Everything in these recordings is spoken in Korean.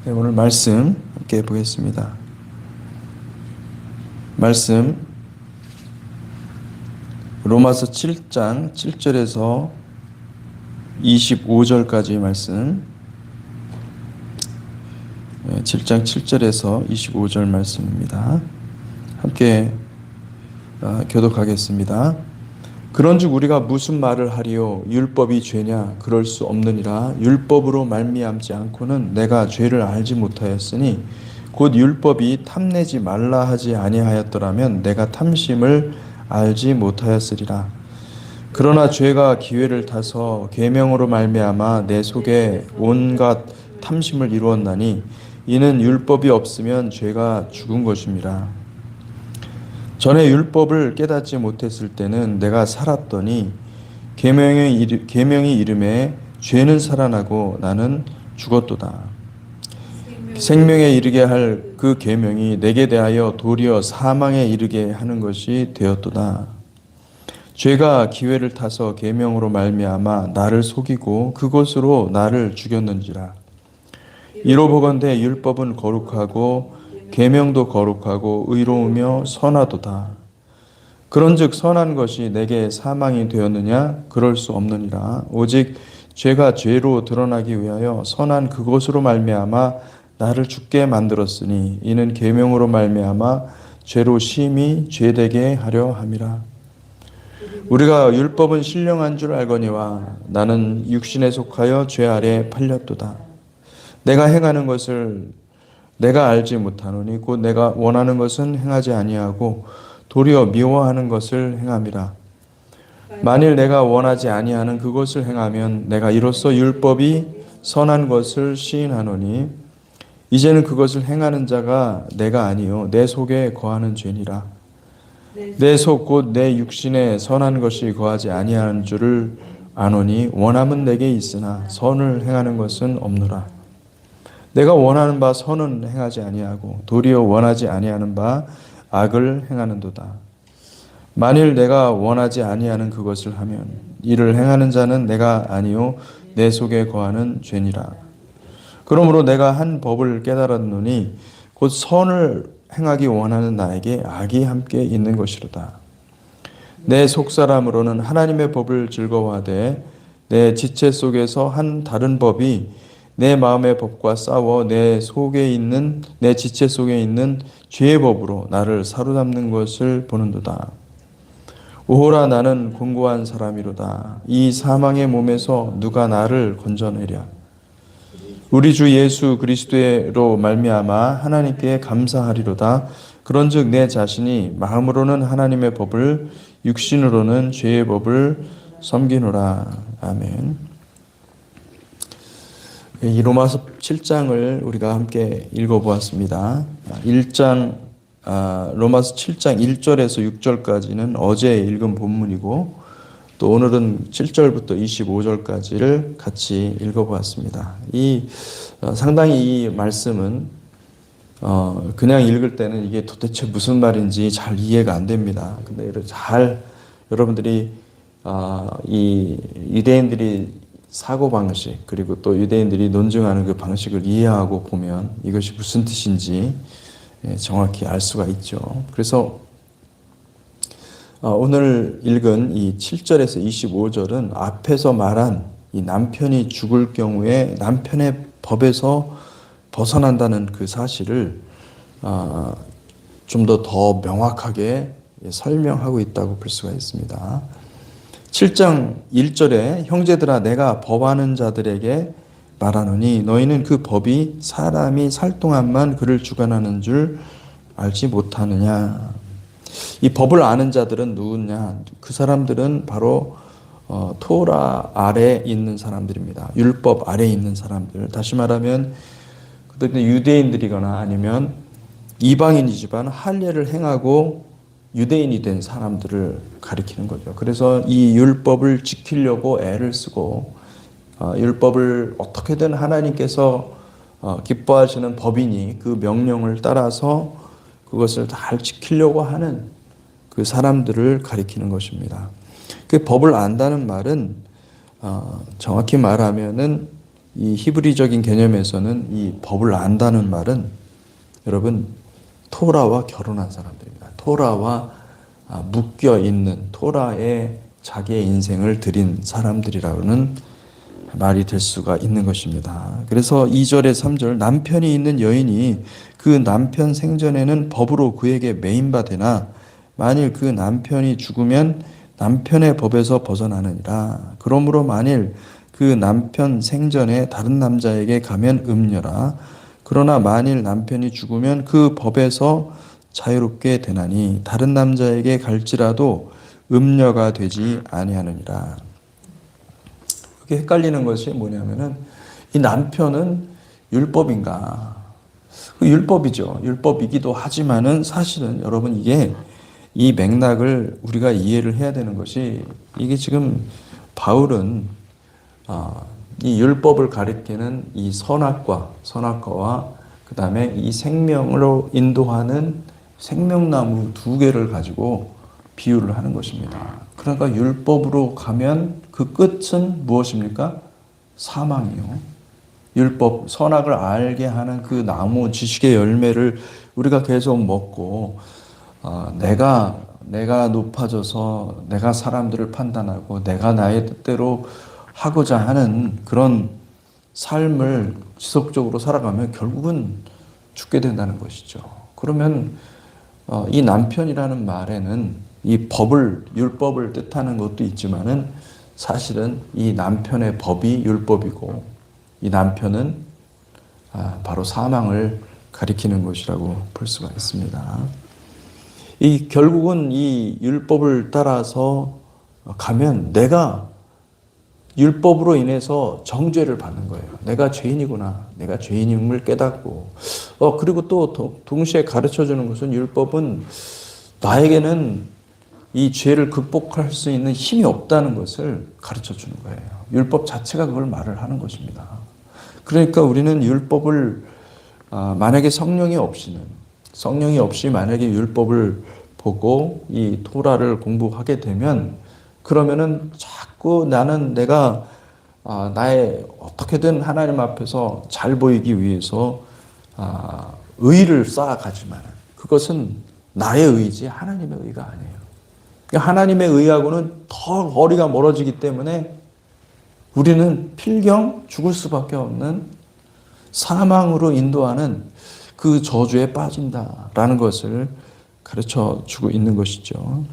네, 오늘 말씀 함께 보겠습니다. 말씀 로마서 7장 7절에서 25절까지 말씀. 7장 7절에서 25절 말씀입니다. 함께 교독하겠습니다. 그런즉 우리가 무슨 말을 하리요? 율법이 죄냐? 그럴 수 없느니라. 율법으로 말미암지 않고는 내가 죄를 알지 못하였으니 곧 율법이 탐내지 말라 하지 아니하였더라면 내가 탐심을 알지 못하였으리라. 그러나 죄가 기회를 타서 계명으로 말미암아 내 속에 온갖 탐심을 이루었나니 이는 율법이 없으면 죄가 죽은 것임이라. 전에 율법을 깨닫지 못했을 때는 내가 살았더니 계명이 이름에 죄는 살아나고 나는 죽었도다. 생명에 이르게 할 그 계명이 내게 대하여 도리어 사망에 이르게 하는 것이 되었도다. 죄가 기회를 타서 계명으로 말미암아 나를 속이고 그것으로 나를 죽였는지라. 이로 보건대 율법은 거룩하고 계명도 거룩하고 의로우며 선하도다. 그런즉 선한 것이 내게 사망이 되었느냐? 그럴 수 없느니라. 오직 죄가 죄로 드러나기 위하여 선한 그것으로 말미암아 나를 죽게 만들었으니 이는 계명으로 말미암아 죄로 심히 죄되게 하려 함이라. 우리가 율법은 신령한 줄 알거니와 나는 육신에 속하여 죄 아래 팔렸도다. 내가 행하는 것을 내가 알지 못하노니 곧 내가 원하는 것은 행하지 아니하고 도리어 미워하는 것을 행함이라. 만일 내가 원하지 아니하는 그것을 행하면 내가 이로써 율법이 선한 것을 시인하노니 이제는 그것을 행하는 자가 내가 아니요 내 속에 거하는 죄니라. 내 속 곧 내 육신에 선한 것이 거하지 아니하는 줄을 아노니 원함은 내게 있으나 선을 행하는 것은 없노라. 내가 원하는 바 선은 행하지 아니하고 도리어 원하지 아니하는 바 악을 행하는도다. 만일 내가 원하지 아니하는 그것을 하면 이를 행하는 자는 내가 아니요 내 속에 거하는 죄니라. 그러므로 내가 한 법을 깨달았노니 곧 선을 행하기 원하는 나에게 악이 함께 있는 것이로다. 내 속사람으로는 하나님의 법을 즐거워하되 내 지체 속에서 한 다른 법이 내 마음의 법과 싸워 내 지체 속에 있는 죄의 법으로 나를 사로잡는 것을 보는도다. 오호라 나는 곤고한 사람이로다. 이 사망의 몸에서 누가 나를 건져내랴. 우리 주 예수 그리스도로 말미암아 하나님께 감사하리로다. 그런즉 내 자신이 마음으로는 하나님의 법을 육신으로는 죄의 법을 섬기노라. 아멘. 이 로마서 7장을 우리가 함께 읽어보았습니다. 로마서 7장 1절에서 6절까지는 어제 읽은 본문이고 또 오늘은 7절부터 25절까지를 같이 읽어보았습니다. 상당히 이 말씀은 그냥 읽을 때는 이게 도대체 무슨 말인지 잘 이해가 안 됩니다. 근데 여러분들이 이 유대인들이 사고 방식 그리고 또 유대인들이 논증하는 그 방식을 이해하고 보면 이것이 무슨 뜻인지 정확히 알 수가 있죠. 그래서 오늘 읽은 이 7절에서 25절은 앞에서 말한 이 남편이 죽을 경우에 남편의 법에서 벗어난다는 그 사실을 좀 더 명확하게 설명하고 있다고 볼 수가 있습니다. 7장 1절에 형제들아 내가 법하는 자들에게 말하노니 너희는 그 법이 사람이 살 동안만 그를 주관하는 줄 알지 못하느냐. 이 법을 아는 자들은 누구냐? 그 사람들은 바로 토라 아래에 있는 사람들입니다. 율법 아래에 있는 사람들. 다시 말하면 그들은 유대인들이거나 아니면 이방인이지만 할례를 행하고 유대인이 된 사람들을 가리키는 거죠. 그래서 이 율법을 지키려고 애를 쓰고 율법을 어떻게든 하나님께서 기뻐하시는 법이니 그 명령을 따라서 그것을 잘 지키려고 하는 그 사람들을 가리키는 것입니다. 그 법을 안다는 말은 정확히 말하면은 이 히브리적인 개념에서는 이 법을 안다는 말은 여러분 토라와 결혼한 사람들입니다. 토라와 묶여 있는 토라에 자기의 인생을 드린 사람들이라는 말이 될 수가 있는 것입니다. 그래서 2절에 3절 남편이 있는 여인이 그 남편 생전에는 법으로 그에게 매인바 되나 만일 그 남편이 죽으면 남편의 법에서 벗어나느니라. 그러므로 만일 그 남편 생전에 다른 남자에게 가면 음녀라. 그러나 만일 남편이 죽으면 그 법에서 자유롭게 되나니 다른 남자에게 갈지라도 음녀가 되지 아니하느니라. 그게 헷갈리는 것이 뭐냐면은 이 남편은 율법인가? 율법이죠. 율법이기도 하지만은 사실은 여러분 이게 이 맥락을 우리가 이해를 해야 되는 것이 이게 지금 바울은 이 율법을 가리키는 이 선악과와 그 다음에 이 생명으로 인도하는 생명나무 두 개를 가지고 비유를 하는 것입니다. 그러니까 율법으로 가면 그 끝은 무엇입니까? 사망이요. 율법, 선악을 알게 하는 그 나무 지식의 열매를 우리가 계속 먹고 내가 높아져서 내가 사람들을 판단하고 내가 나의 뜻대로 하고자 하는 그런 삶을 지속적으로 살아가면 결국은 죽게 된다는 것이죠. 그러면 이 남편이라는 말에는 이 율법을 뜻하는 것도 있지만은 사실은 이 남편의 법이 율법이고 이 남편은 바로 사망을 가리키는 것이라고 볼 수가 있습니다. 결국은 이 율법을 따라서 가면 내가 율법으로 인해서 정죄를 받는 거예요. 내가 죄인이구나. 내가 죄인임을 깨닫고. 그리고 또 동시에 가르쳐 주는 것은 율법은 나에게는 이 죄를 극복할 수 있는 힘이 없다는 것을 가르쳐 주는 거예요. 율법 자체가 그걸 말을 하는 것입니다. 그러니까 우리는 율법을 만약에 성령이 없이 만약에 율법을 보고 이 토라를 공부하게 되면 그러면은 자꾸 나는 내가 나의 어떻게든 하나님 앞에서 잘 보이기 위해서 의를 쌓아가지만 그것은 나의 의지 하나님의 의가 아니에요. 하나님의 의하고는 더 거리가 멀어지기 때문에 우리는 필경 죽을 수밖에 없는 사망으로 인도하는 그 저주에 빠진다라는 것을 가르쳐 주고 있는 것이죠.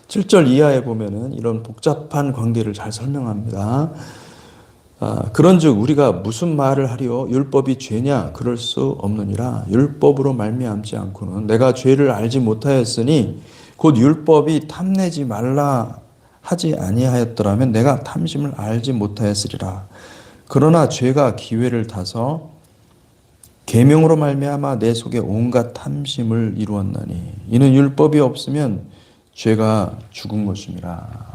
7절 이하에 보면은 이런 복잡한 관계를 잘 설명합니다. 그런즉 우리가 무슨 말을 하리요? 율법이 죄냐? 그럴 수 없느니라. 율법으로 말미암지 않고는 내가 죄를 알지 못하였으니 곧 율법이 탐내지 말라 하지 아니하였더라면 내가 탐심을 알지 못하였으리라. 그러나 죄가 기회를 타서 계명으로 말미암아 내 속에 온갖 탐심을 이루었나니 이는 율법이 없으면 죄가 죽은 것임이라.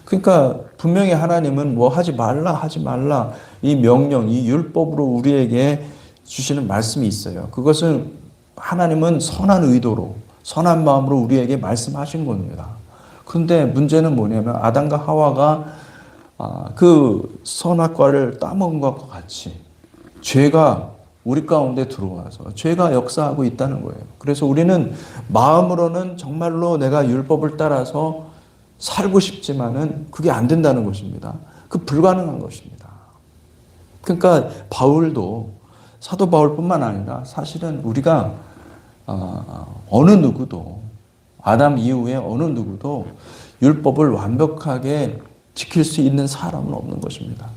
그러니까 분명히 하나님은 뭐 하지 말라 이 명령, 이 율법으로 우리에게 주시는 말씀이 있어요. 그것은 하나님은 선한 의도로 선한 마음으로 우리에게 말씀하신 겁니다. 그런데 문제는 뭐냐면 아담과 하와가 그 선악과를 따먹은 것과 같이 죄가 우리 가운데 들어와서 죄가 역사하고 있다는 거예요. 그래서 우리는 마음으로는 정말로 내가 율법을 따라서 살고 싶지만은 그게 안 된다는 것입니다. 그 불가능한 것입니다. 그러니까 사도 바울뿐만 아니라 사실은 우리가 어느 누구도 아담 이후에 어느 누구도 율법을 완벽하게 지킬 수 있는 사람은 없는 것입니다.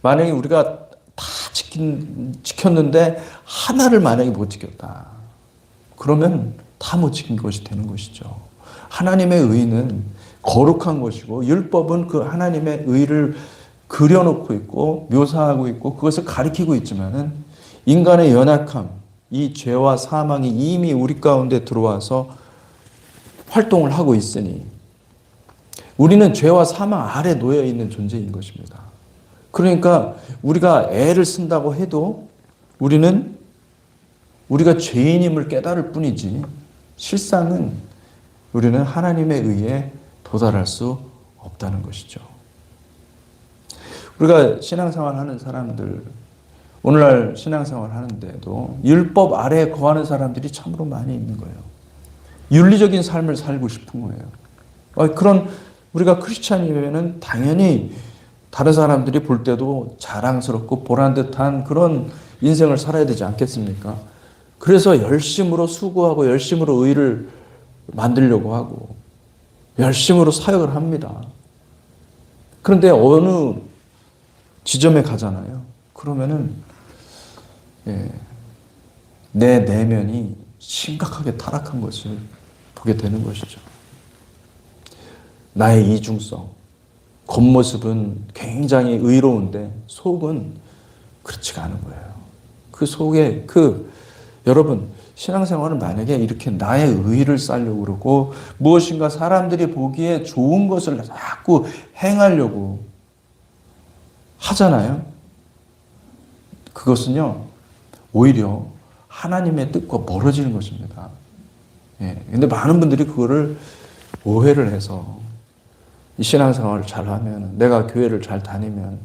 만약에 우리가 다 지켰는데 하나를 만약에 못 지켰다. 그러면 다 못 지킨 것이 되는 것이죠. 하나님의 의는 거룩한 것이고 율법은 그 하나님의 의를 그려놓고 있고 묘사하고 있고 그것을 가리키고 있지만은 인간의 연약함, 이 죄와 사망이 이미 우리 가운데 들어와서 활동을 하고 있으니 우리는 죄와 사망 아래 놓여 있는 존재인 것입니다. 그러니까 우리가 애를 쓴다고 해도 우리가 죄인임을 깨달을 뿐이지 실상은 우리는 하나님의 의에 도달할 수 없다는 것이죠. 우리가 신앙생활 하는 사람들, 오늘날 신앙생활 하는데도 율법 아래에 거하는 사람들이 참으로 많이 있는 거예요. 윤리적인 삶을 살고 싶은 거예요. 그런 우리가 크리스찬이면은 당연히 다른 사람들이 볼 때도 자랑스럽고 보란듯한 그런 인생을 살아야 되지 않겠습니까? 그래서 열심으로 수고하고 열심으로 의를 만들려고 하고 열심으로 사역을 합니다. 그런데 어느 지점에 가잖아요. 그러면은 내 내면이 심각하게 타락한 것을 보게 되는 것이죠. 나의 이중성, 겉모습은 굉장히 의로운데 속은 그렇지가 않은 거예요. 그 속에 여러분 신앙생활은 만약에 이렇게 나의 의의를 쌓으려고 그러고 무엇인가 사람들이 보기에 좋은 것을 자꾸 행하려고 하잖아요. 그것은요 오히려 하나님의 뜻과 멀어지는 것입니다. 근데 많은 분들이 그거를 오해를 해서 이 신앙생활을 잘하면, 내가 교회를 잘 다니면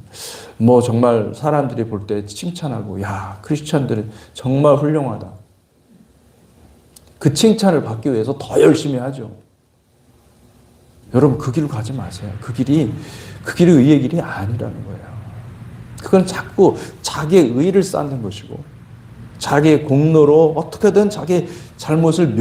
뭐 정말 사람들이 볼 때 칭찬하고, 야, 크리스찬들은 정말 훌륭하다. 그 칭찬을 받기 위해서 더 열심히 하죠. 여러분 그 길로 가지 마세요. 그 길이 의의 길이 아니라는 거예요. 그건 자꾸 자기의 의를 쌓는 것이고 자기의 공로로 어떻게든 자기 잘못을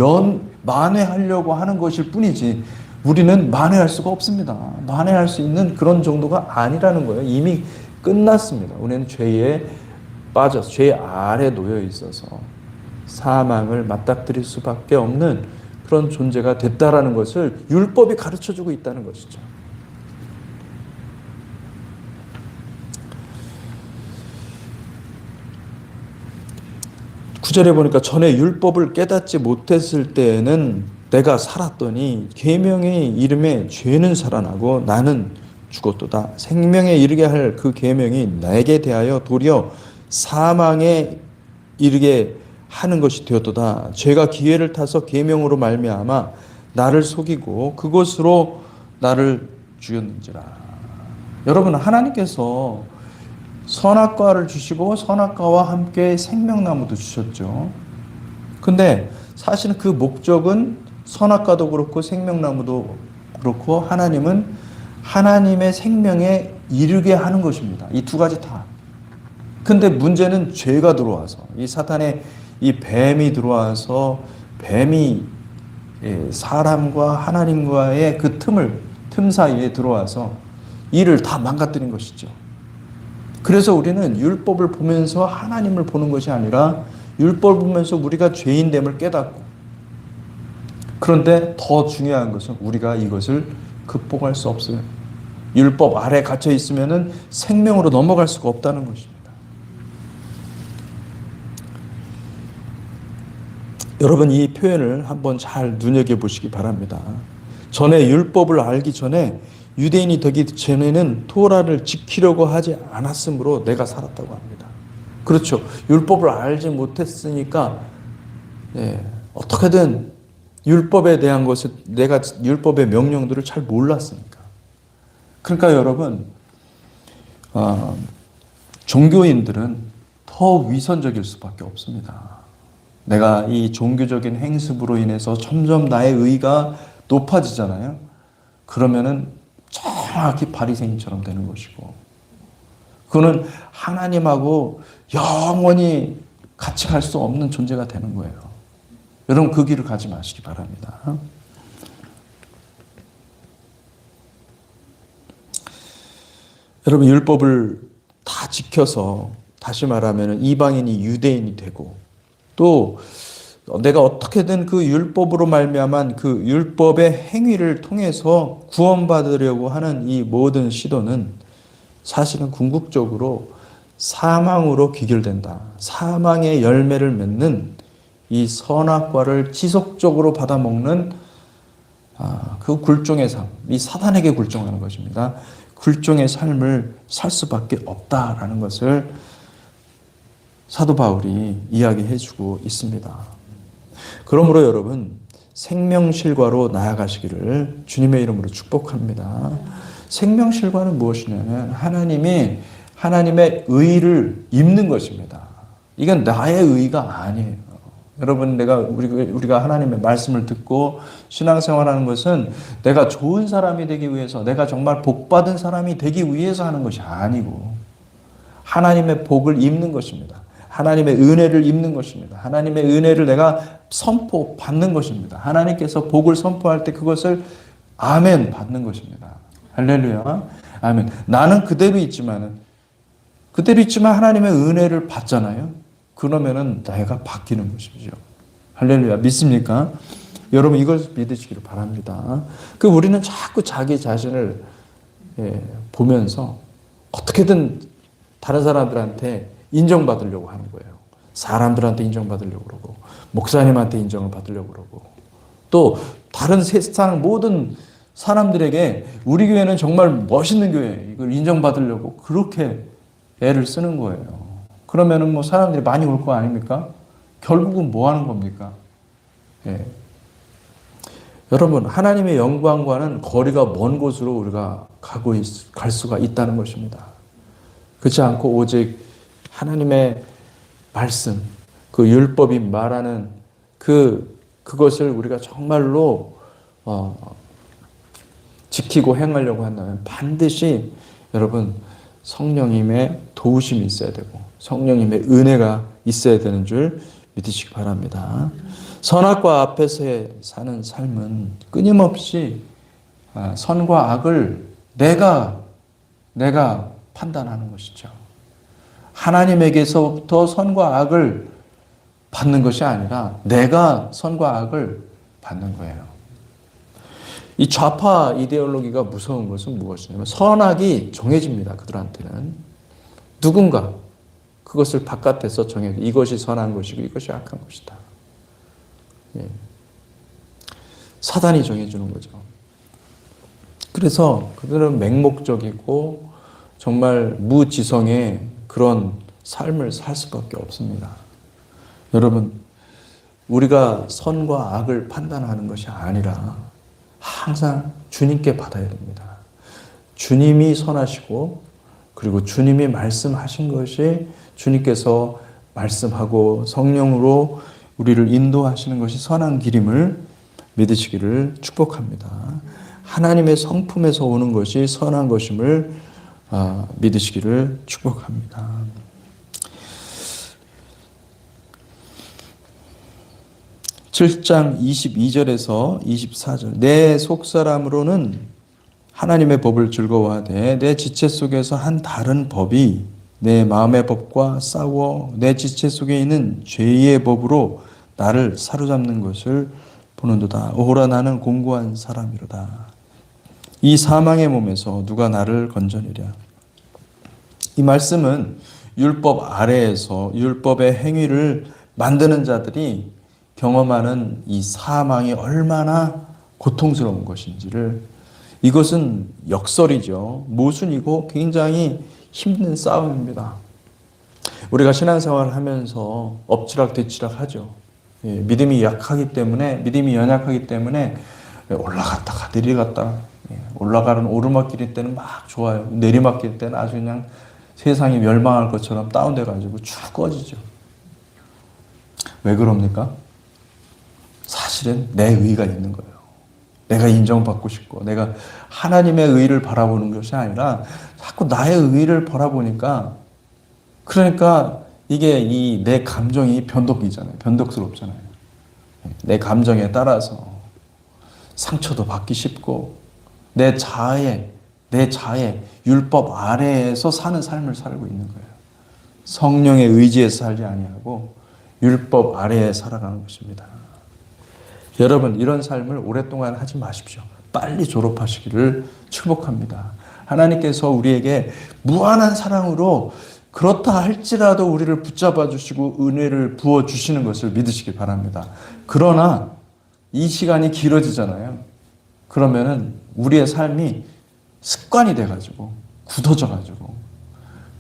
만회하려고 하는 것일 뿐이지 우리는 만회할 수가 없습니다. 만회할 수 있는 그런 정도가 아니라는 거예요. 이미 끝났습니다. 우리는 죄에 빠져서 죄 아래 놓여 있어서 사망을 맞닥뜨릴 수밖에 없는 그런 존재가 됐다라는 것을 율법이 가르쳐주고 있다는 것이죠. 구절에 보니까 전에 율법을 깨닫지 못했을 때에는 내가 살았더니 계명의 이름에 죄는 살아나고 나는 죽었도다. 생명에 이르게 할 그 계명이 내게 대하여 도리어 사망에 이르게 하는 것이 되었도다. 죄가 기회를 타서 계명으로 말미암아 나를 속이고 그것으로 나를 죽였는지라. 여러분 하나님께서 선악과를 주시고 선악과와 함께 생명나무도 주셨죠. 근데 사실은 그 목적은 선악과도 그렇고 생명나무도 그렇고 하나님은 하나님의 생명에 이르게 하는 것입니다. 이 두 가지 다. 근데 문제는 죄가 들어와서 이 사탄의 이 뱀이 들어와서 뱀이 사람과 하나님과의 그 틈 사이에 들어와서 이를 다 망가뜨린 것이죠. 그래서 우리는 율법을 보면서 하나님을 보는 것이 아니라 율법을 보면서 우리가 죄인됨을 깨닫고, 그런데 더 중요한 것은 우리가 이것을 극복할 수 없어요. 율법 아래 갇혀 있으면 생명으로 넘어갈 수가 없다는 것입니다. 여러분 이 표현을 한번 잘 눈여겨보시기 바랍니다. 전에 율법을 알기 전에 유대인이 되기 전에는 토라를 지키려고 하지 않았으므로 내가 살았다고 합니다. 그렇죠. 율법을 알지 못했으니까 어떻게든 율법에 대한 것을 내가 율법의 명령들을 잘 몰랐으니까. 그러니까 여러분 종교인들은 더 위선적일 수밖에 없습니다. 내가 이 종교적인 행습으로 인해서 점점 나의 의가 높아지잖아요. 그러면은 정확히 바리새인처럼 되는 것이고, 그거는 하나님하고 영원히 같이 갈 수 없는 존재가 되는 거예요. 여러분 그 길을 가지 마시기 바랍니다. 여러분 율법을 다 지켜서 다시 말하면 이방인이 유대인이 되고, 또 내가 어떻게든 그 율법으로 말미암은 그 율법의 행위를 통해서 구원받으려고 하는 이 모든 시도는 사실은 궁극적으로 사망으로 귀결된다. 사망의 열매를 맺는 이 선악과를 지속적으로 받아먹는 그 굴종의 삶, 이 사단에게 굴종하는 것입니다. 굴종의 삶을 살 수밖에 없다라는 것을 사도 바울이 이야기해주고 있습니다. 그러므로 여러분 생명실과로 나아가시기를 주님의 이름으로 축복합니다. 생명실과는 무엇이냐면 하나님의 의를 입는 것입니다. 이건 나의 의가 아니에요. 여러분, 우리가 하나님의 말씀을 듣고 신앙생활하는 것은 내가 좋은 사람이 되기 위해서, 내가 정말 복받은 사람이 되기 위해서 하는 것이 아니고 하나님의 복을 입는 것입니다. 하나님의 은혜를 입는 것입니다. 하나님의 은혜를 내가 선포받는 것입니다. 하나님께서 복을 선포할 때 그것을 아멘 받는 것입니다. 할렐루야. 아멘. 나는 그대로 있지만 하나님의 은혜를 받잖아요. 그러면은 내가 바뀌는 것이죠. 할렐루야. 믿습니까? 여러분, 이걸 믿으시기를 바랍니다. 우리는 자꾸 자기 자신을 보면서 어떻게든 다른 사람들한테 인정받으려고 하는 거예요. 사람들한테 인정받으려고 그러고, 목사님한테 인정을 받으려고 그러고, 또 다른 세상 모든 사람들에게 우리 교회는 정말 멋있는 교회, 이걸 인정받으려고 그렇게 애를 쓰는 거예요. 그러면은 사람들이 많이 올 거 아닙니까? 결국은 뭐 하는 겁니까? 여러분, 하나님의 영광과는 거리가 먼 곳으로 우리가 갈 수가 있다는 것입니다. 그렇지 않고 오직 하나님의 말씀, 그 율법이 말하는 그것을 우리가 정말로 지키고 행하려고 한다면 반드시 여러분 성령님의 도우심이 있어야 되고 성령님의 은혜가 있어야 되는 줄 믿으시기 바랍니다. 선악과 앞에서 사는 삶은 끊임없이 선과 악을 내가 판단하는 것이죠. 하나님에게서부터 선과 악을 받는 것이 아니라 내가 선과 악을 받는 거예요. 이 좌파 이데올로기가 무서운 것은 무엇이냐면 선악이 정해집니다. 그들한테는. 누군가 그것을 바깥에서 정해서 이것이 선한 것이고 이것이 악한 것이다. 사단이 정해주는 거죠. 그래서 그들은 맹목적이고 정말 무지성의 그런 삶을 살 수밖에 없습니다. 여러분, 우리가 선과 악을 판단하는 것이 아니라 항상 주님께 받아야 됩니다. 주님이 선하시고 그리고 주님이 말씀하신 것이 주님께서 말씀하고 성령으로 우리를 인도하시는 것이 선한 길임을 믿으시기를 축복합니다. 하나님의 성품에서 오는 것이 선한 것임을 믿으시기를 축복합니다. 7장 22절에서 24절 내 속사람으로는 하나님의 법을 즐거워하되 내 지체 속에서 한 다른 법이 내 마음의 법과 싸워 내 지체 속에 있는 죄의 법으로 나를 사로잡는 것을 보는도다. 오호라 나는 공고한 사람이로다. 이 사망의 몸에서 누가 나를 건져내랴. 이 말씀은 율법 아래에서 율법의 행위를 만드는 자들이 경험하는 이 사망이 얼마나 고통스러운 것인지를, 이것은 역설이죠. 모순이고 굉장히 힘든 싸움입니다. 우리가 신앙생활을 하면서 엎치락뒤치락 하죠. 믿음이 연약하기 때문에 올라갔다가 내려갔다가, 올라가는 오르막길일 때는 막 좋아요. 내리막길 때는 아주 그냥 세상이 멸망할 것처럼 다운돼가지고 쭉 꺼지죠. 왜 그럽니까? 사실은 내 의가 있는 거예요. 내가 인정받고 싶고 내가 하나님의 의를 바라보는 것이 아니라 자꾸 나의 의를 바라보니까, 그러니까 이게 내 감정이 변덕스럽잖아요. 내 감정에 따라서 상처도 받기 쉽고 내 자아에 율법 아래에서 사는 삶을 살고 있는 거예요. 성령의 의지에서 살지 아니하고 율법 아래에 살아가는 것입니다. 여러분, 이런 삶을 오랫동안 하지 마십시오. 빨리 졸업하시기를 축복합니다. 하나님께서 우리에게 무한한 사랑으로 그렇다 할지라도 우리를 붙잡아 주시고 은혜를 부어 주시는 것을 믿으시기 바랍니다. 그러나 이 시간이 길어지잖아요. 그러면은 우리의 삶이 습관이 돼가지고 굳어져가지고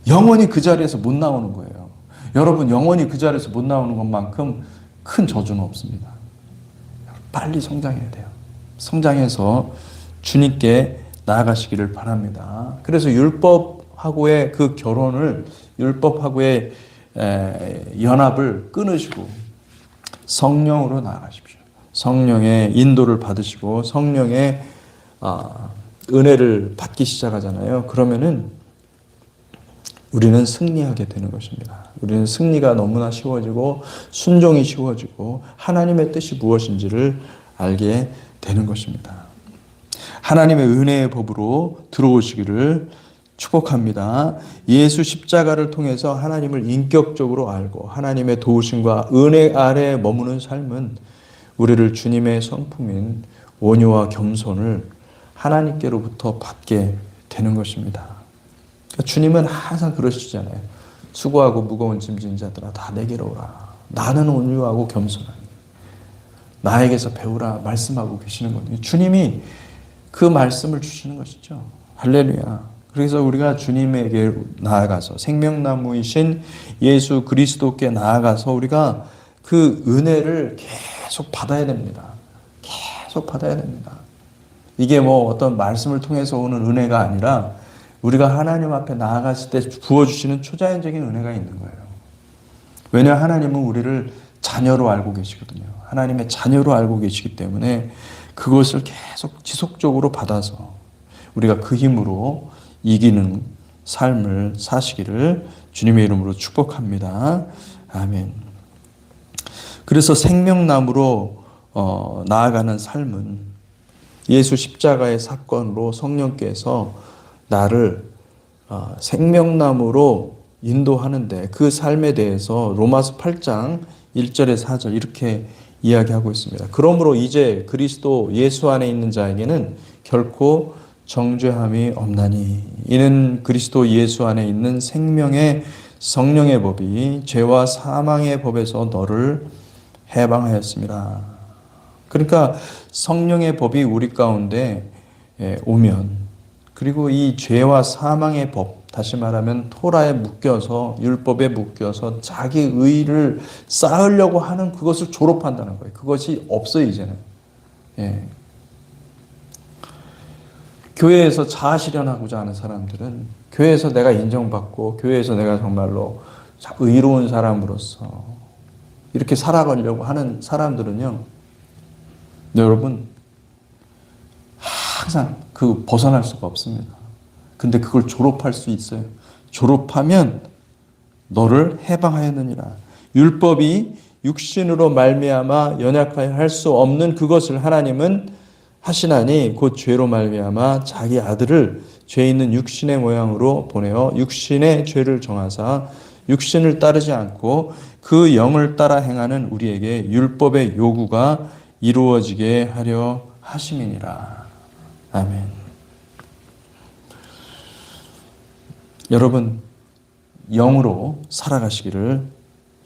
영원히 그 자리에서 못 나오는 거예요. 여러분, 영원히 그 자리에서 못 나오는 것만큼 큰 저주는 없습니다. 빨리 성장해야 돼요. 성장해서 주님께 나아가시기를 바랍니다. 그래서 율법하고의 그 결혼을, 율법하고의 연합을 끊으시고 성령으로 나아가십시오. 성령의 인도를 받으시고 성령의 은혜를 받기 시작하잖아요. 그러면은 우리는 승리하게 되는 것입니다. 우리는 승리가 너무나 쉬워지고 순종이 쉬워지고 하나님의 뜻이 무엇인지를 알게 되는 것입니다. 하나님의 은혜의 법으로 들어오시기를 축복합니다. 예수 십자가를 통해서 하나님을 인격적으로 알고 하나님의 도우심과 은혜 아래에 머무는 삶은 우리를 주님의 성품인 온유와 겸손을 하나님께로부터 받게 되는 것입니다. 주님은 항상 그러시잖아요. 수고하고 무거운 짐진 자들아 다 내게로 오라. 나는 온유하고 겸손하니 나에게서 배우라 말씀하고 계시는 거예요. 주님이 그 말씀을 주시는 것이죠. 할렐루야. 그래서 우리가 주님에게 나아가서 생명나무이신 예수 그리스도께 나아가서 우리가 그 은혜를 계속 받아야 됩니다. 계속 받아야 됩니다. 이게 뭐 어떤 말씀을 통해서 오는 은혜가 아니라 우리가 하나님 앞에 나아갔을 때 부어주시는 초자연적인 은혜가 있는 거예요. 왜냐하면 하나님은 우리를 자녀로 알고 계시거든요. 하나님의 자녀로 알고 계시기 때문에 그것을 계속 지속적으로 받아서 우리가 그 힘으로 이기는 삶을 사시기를 주님의 이름으로 축복합니다. 아멘. 그래서 생명나무로 나아가는 삶은 예수 십자가의 사건으로 성령께서 나를 생명나무로 인도하는데 그 삶에 대해서 로마서 8장 1절에 4절 이렇게 이야기하고 있습니다. 그러므로 이제 그리스도 예수 안에 있는 자에게는 결코 정죄함이 없나니 이는 그리스도 예수 안에 있는 생명의 성령의 법이 죄와 사망의 법에서 너를 해방하였습니다. 그러니까 성령의 법이 우리 가운데 오면 그리고 이 죄와 사망의 법, 다시 말하면 토라에 묶여서 율법에 묶여서 자기 의를 쌓으려고 하는 그것을 졸업한다는 거예요. 그것이 없어요 이제는. 교회에서 자아 실현하고자 하는 사람들은 교회에서 내가 인정받고 교회에서 내가 정말로 의로운 사람으로서 이렇게 살아가려고 하는 사람들은요. 여러분 항상 그 벗어날 수가 없습니다. 근데 그걸 졸업할 수 있어요. 졸업하면 너를 해방하였느니라. 율법이 육신으로 말미암아 연약하여 할 수 없는 그것을 하나님은 하시나니 곧 죄로 말미암아 자기 아들을 죄 있는 육신의 모양으로 보내어 육신의 죄를 정하사 육신을 따르지 않고 그 영을 따라 행하는 우리에게 율법의 요구가 이루어지게 하려 하심이니라. 아멘. 여러분 영으로 살아가시기를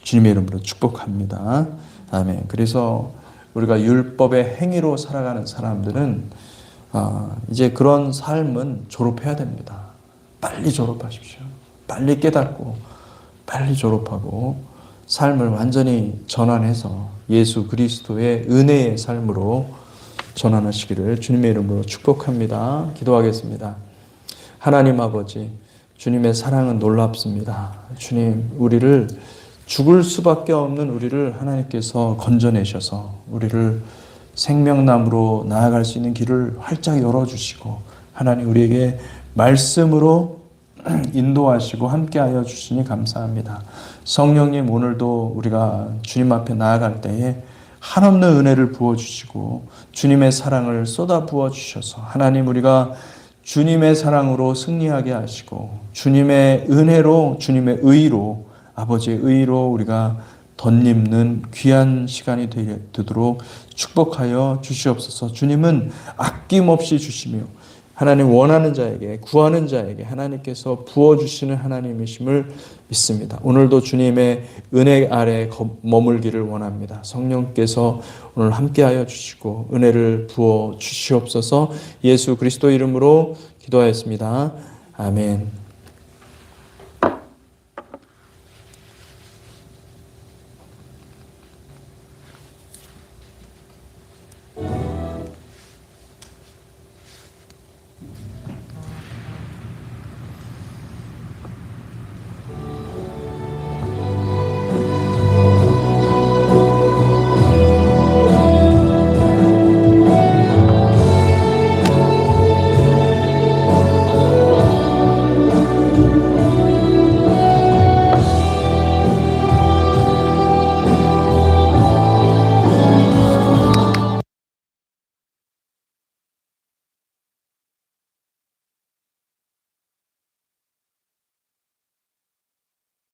주님의 이름으로 축복합니다. 아멘. 그래서 우리가 율법의 행위로 살아가는 사람들은 이제 그런 삶은 졸업해야 됩니다. 빨리 졸업하십시오. 빨리 깨닫고 빨리 졸업하고 삶을 완전히 전환해서 예수 그리스도의 은혜의 삶으로 전환하시기를 주님의 이름으로 축복합니다. 기도하겠습니다. 하나님 아버지, 주님의 사랑은 놀랍습니다. 주님, 우리를 죽을 수밖에 없는 우리를 하나님께서 건져내셔서 우리를 생명나무로 나아갈 수 있는 길을 활짝 열어주시고 하나님 우리에게 말씀으로 인도하시고 함께하여 주시니 감사합니다. 성령님 오늘도 우리가 주님 앞에 나아갈 때에 한없는 은혜를 부어주시고 주님의 사랑을 쏟아 부어주셔서 하나님 우리가 주님의 사랑으로 승리하게 하시고 주님의 은혜로 주님의 의로 아버지의 의로 우리가 덧입는 귀한 시간이 되도록 축복하여 주시옵소서. 주님은 아낌없이 주시며 하나님 원하는 자에게 구하는 자에게 하나님께서 부어주시는 하나님이심을 믿습니다. 오늘도 주님의 은혜 아래 머물기를 원합니다. 성령께서 오늘 함께하여 주시고 은혜를 부어 주시옵소서. 예수 그리스도 이름으로 기도하였습니다. 아멘.